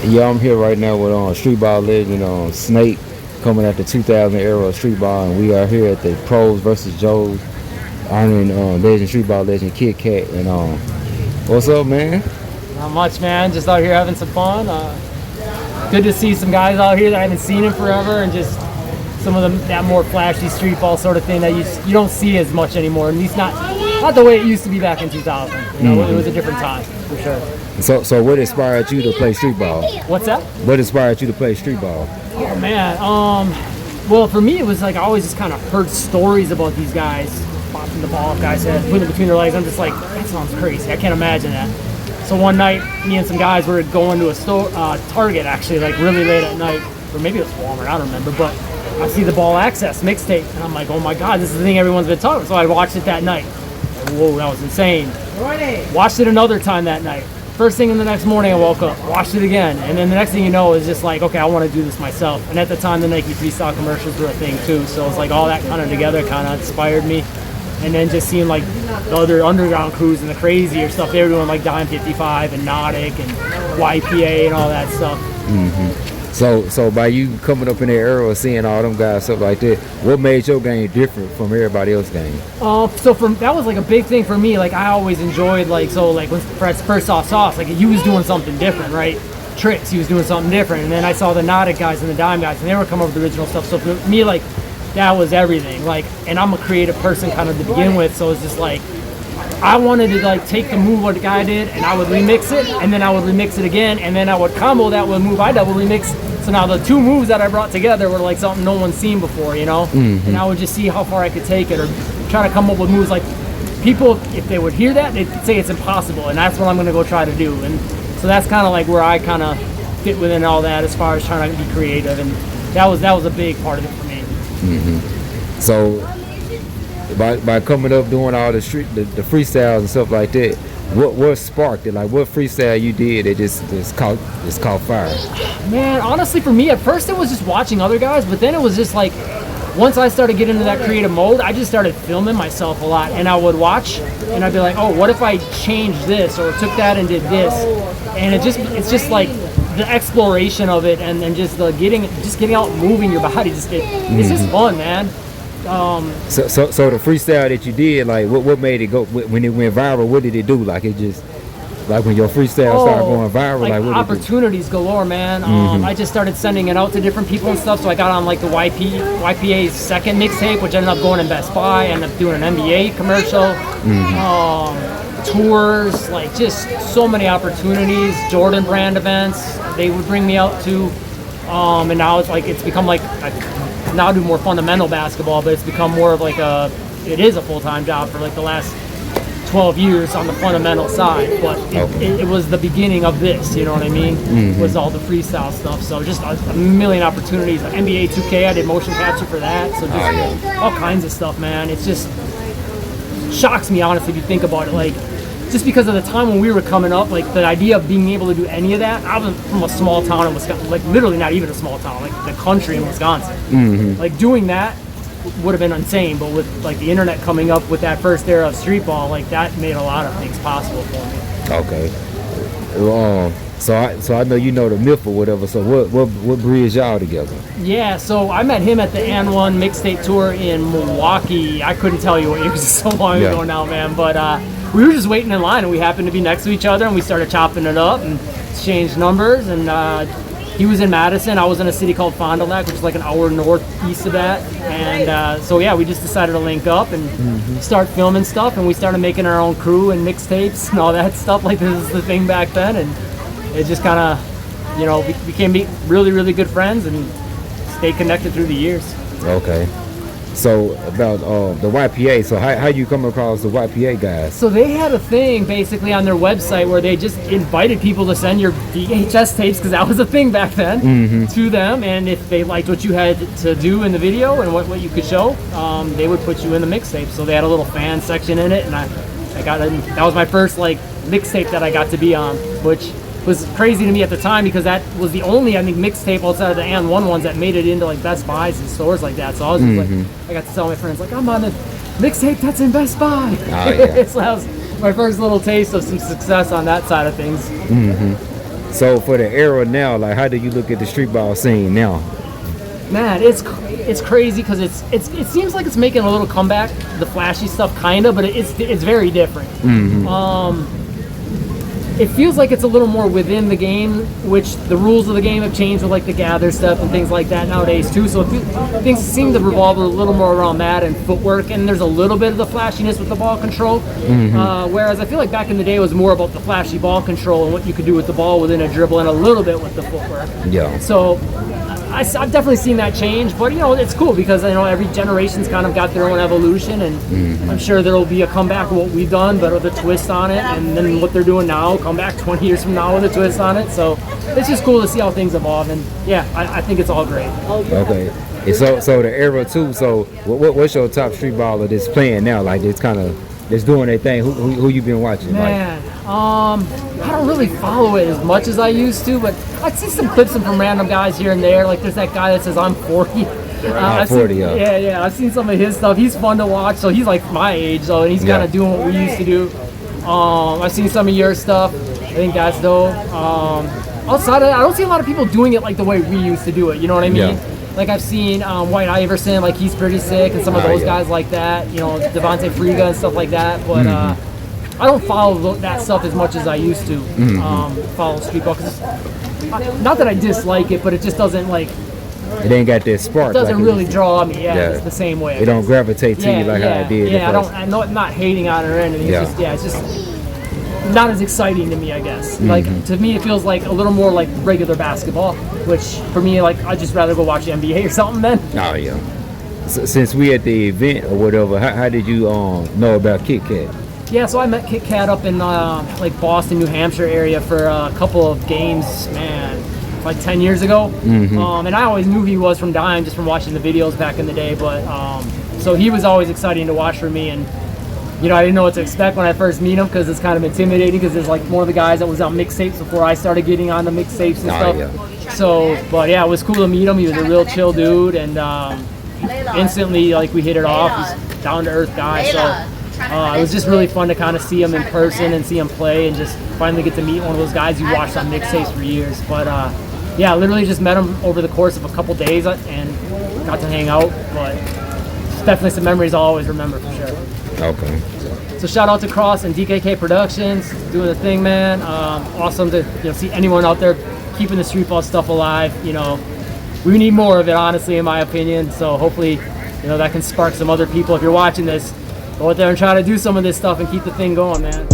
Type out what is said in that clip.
Yeah, I'm here right now with street ball legend Snake coming at the 2000 era of street ball, and we are here at the Pros versus Joes honoring legend street ball legend KitKat. And what's up, man? Not much, man. Just out here having some fun. Good to see some guys out here that I haven't seen in forever, and just some of them that more flashy street ball sort of thing that you don't see as much anymore. And at least not the way it used to be back in 2000. It was a different time for sure. So what inspired you to play street ball? What's that? What inspired you to play street ball? Oh man. Well, for me, it was like I always just kind of heard stories about these guys popping the ball off guys' heads, putting it between their legs. I'm just like, that sounds crazy. I can't imagine that. So one night, me and some guys were going to a store, Target actually, like really late at night, or maybe it was Walmart, I don't remember, but I see the Ball Access mixtape, and I'm like, oh my God, this is the thing everyone's been talking about. So I watched it that night. Whoa, that was insane. Watched it another time that night. First thing in the next morning, I woke up, watched it again, and then the next thing you know is just like, okay, I want to do this myself. And at the time, the Nike Freestyle commercials were a thing too, so it's like all that kind of together kind of inspired me. And then just seeing like the other underground crews and the crazier stuff they were doing, like dime55 and Nautic and YPA and all that stuff. So by you coming up in the era of seeing all them guys, stuff like that, what made your game different from everybody else's game? That was like a big thing for me. Like I always enjoyed when Fred's first off Sauce, like he was doing something different, right? Tricks, he was doing something different. And then I saw the Nautic guys and the Dime guys, and they were coming up with original stuff. So for me, like that was everything. Like, and I'm a creative person kind of to begin with, so it's just like I wanted to like take the move what the guy did, and I would remix it, and then I would remix it again, and then I would combo that with a move I double remix. So now the two moves that I brought together were like something no one's seen before, And I would just see how far I could take it, or try to come up with moves like people, if they would hear that, they'd say it's impossible, and that's what I'm going to go try to do. And so that's kind of like where I kind of fit within all that as far as trying to be creative, and that was a big part of it for me. So by coming up doing all the freestyles and stuff like that, what sparked it? Like what freestyle you did that just caught fire? Man, honestly, for me at first it was just watching other guys, but then it was just like once I started getting into that creative mode, I just started filming myself a lot, and I would watch and I'd be like, oh, what if I changed this or took that and did this? And it's just like the exploration of it, and then just the getting out and moving your body, it's just fun, man. So the freestyle that you did, like what made it go when it went viral? What did it do? Like it just like when your freestyle started going viral, like what opportunities galore, man. I just started sending it out to different people and stuff. So I got on like the YPA's second mixtape, which ended up going in Best Buy. Ended up doing an NBA commercial, tours, like just so many opportunities. Jordan brand events they would bring me out to, and now it's become like I now do more fundamental basketball, but it's become more of like it is a full-time job for like the last 12 years on the fundamental side, but it was the beginning of this, you know what I mean? Was all the freestyle stuff. So just a million opportunities. Like NBA 2K, I did motion capture for that. So just all kinds of stuff, man. It just shocks me, honestly, if you think about it. Like, just because of the time when we were coming up, like the idea of being able to do any of that. I was from a small town in Wisconsin, like literally not even a small town, like the country in Wisconsin. Like doing that would have been insane, but with like the internet coming up with that first era of street ball, like that made a lot of things possible for me. Okay. So I know you know the myth or whatever. So what bridged y'all together? Yeah, so I met him at the N1 mixtape tour in Milwaukee. I couldn't tell you what year, 'cause it's so long ago now, man. But we were just waiting in line, and we happened to be next to each other, and we started chopping it up and exchanged numbers. And he was in Madison. I was in a city called Fond du Lac, which is like an hour northeast of that. And so yeah, we just decided to link up and start filming stuff, and we started making our own crew and mixtapes and all that stuff. Like this is the thing back then, and it just kind of, we became really, really good friends and stayed connected through the years. Okay. So about the YPA, so how you come across the YPA guys? So they had a thing basically on their website where they just invited people to send your VHS tapes, because that was a thing back then, to them, and if they liked what you had to do in the video and what you could show, they would put you in the mixtape. So they had a little fan section in it, and that was my first like mixtape that I got to be on, which was crazy to me at the time, because that was the only, I think, mixtape outside of the N1 ones that made it into like Best Buys and stores like that. So I was just like, I got to tell my friends, like, I'm on the mixtape that's in Best Buy. So that was my first little taste of some success on that side of things. So for the era now, like how do you look at the street ball scene now? Man, it's crazy because it seems like it's making a little comeback, the flashy stuff, kind of, but it's very different. It feels like it's a little more within the game, which the rules of the game have changed with like the gather stuff and things like that nowadays too. So things seem to revolve a little more around that and footwork, and there's a little bit of the flashiness with the ball control. Whereas I feel like back in the day it was more about the flashy ball control and what you could do with the ball within a dribble and a little bit with the footwork. Yeah. So I've definitely seen that change, but it's cool because every generation's kind of got their own evolution, and I'm sure there'll be a comeback of what we've done, but with a twist on it, and then what they're doing now, come back 20 years from now with a twist on it. So it's just cool to see how things evolve, and yeah, I think it's all great. Okay. And so the era too. So what's your top street baller that's playing now? Like it's kind of that's doing their thing. Who you been watching? Man, I don't really follow it as much as I used to, but I see some clips from random guys here and there. Like there's that guy that says I'm 40. 40, yeah. I've seen some of his stuff. He's fun to watch. So he's like my age, so and he's kind of doing what we used to do. I've seen some of your stuff. I think that's dope. Outside of that, I don't see a lot of people doing it like the way we used to do it. You know what I mean? Yeah. Like I've seen White Iverson, like he's pretty sick, and some of those guys like that. Devontae Friga and stuff like that. But I don't follow that stuff as much as I used to. Follow street ball because not that I dislike it, but it just doesn't like. It ain't got that spark. It doesn't really draw me. It's the same way. It don't gravitate to you like how it did. Yeah, I'm not hating on it or anything. It's just not as exciting to me, I guess. Like to me, it feels like a little more like regular basketball, which for me, like I'd just rather go watch the NBA or something then. Oh yeah. So, since we at the event or whatever, how did you know about KitKat? Yeah, so I met KitKat up in like Boston, New Hampshire area for a couple of games, man, like 10 years ago. And I always knew he was from Dime just from watching the videos back in the day. But so he was always exciting to watch for me, and I didn't know what to expect when I first meet him because it's kind of intimidating because there's like one of the guys that was on mixtapes before I started getting on the mixtapes and stuff. Yeah. So, but yeah, it was cool to meet him. He was a real chill dude, and instantly like we hit it off. He's a down to earth guy, so. It was just really fun to kind of see him in person and see him play and just finally get to meet one of those guys you watched on mixtapes for years. But yeah, literally just met him over the course of a couple days and got to hang out. But it's definitely some memories I'll always remember for sure. Okay. So shout out to Cross and D.K.K Productions, doing the thing, man. Awesome to see anyone out there keeping the street ball stuff alive. We need more of it, honestly, in my opinion. So hopefully, that can spark some other people. If you're watching this, go out there and try to do some of this stuff and keep the thing going, man.